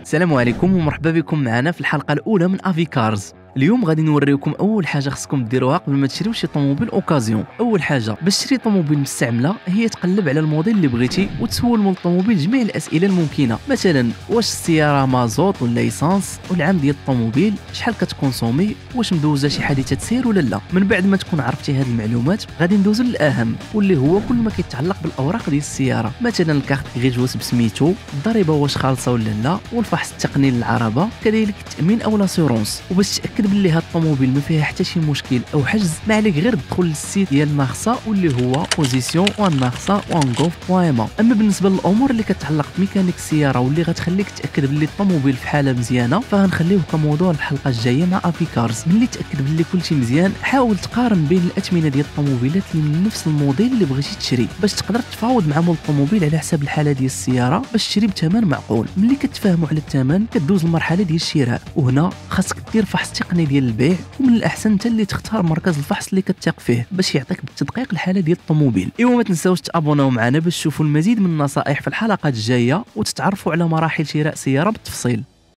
السلام عليكم ومرحبا بكم معنا في الحلقة الأولى من افي كارز. اليوم غادي نوريكم اول حاجه خصكم ديروها قبل ما تشريو شي طوموبيل اوكازيون. اول حاجه باش تشري طوموبيل مستعمله هي تقلب على الموديل اللي بغيتي وتسول مول الطوموبيل جميع الاسئله الممكنه، مثلا واش السياره مازوت ولا ايسانس، والعام ديال الطوموبيل شحال كتكونسومي، واش مدوزه شي حادثه سير ولا لا. من بعد ما تكون عرفتي هذه المعلومات غادي ندوزو للاهم واللي هو كل ما كيتعلق بالاوراق ديال السياره، مثلا الكارت غيجوز بسميتو، الضريبه واش خالصه ولا لا، والفحص التقني للعربه، كذلك التامين او لاسيرونس. وباش تاكد باللي هاد الطوموبيل ما فيها حتى شي مشكل او حجز، ما عليك غير تدخل للسيت ديال ناخصه واللي هو position.nakhsa.gov.ma. اما بالنسبه للامور اللي كتعلق بميكانيك السياره واللي غتخليك تاكد باللي الطوموبيل في حاله مزيانه فغنخليوه كموضوع الحلقه الجايه مع افي كارز. ملي تاكد باللي كلشي مزيان حاول تقارن بين الاثمنه ديال الطوموبيلات اللي من نفس الموديل اللي بغيتي تشري باش تقدر تفاوض مع مول الطوموبيل على حساب الحاله ديال السياره باش تشري بثمن معقول. ملي كتفاهموا على الثمن كدوز المرحله ديال الشراء، وهنا خاصك دير فحص تقني ديال البيع، ومن الاحسن انت اللي تختار مركز الفحص اللي كتثق فيه باش يعطيك بالتدقيق الحاله ديال الطوموبيل. ايوا ما تنساوش تابوناو معنا باش تشوفوا المزيد من النصائح في الحلقات الجايه وتتعرفوا على مراحل شراء سياره بالتفصيل.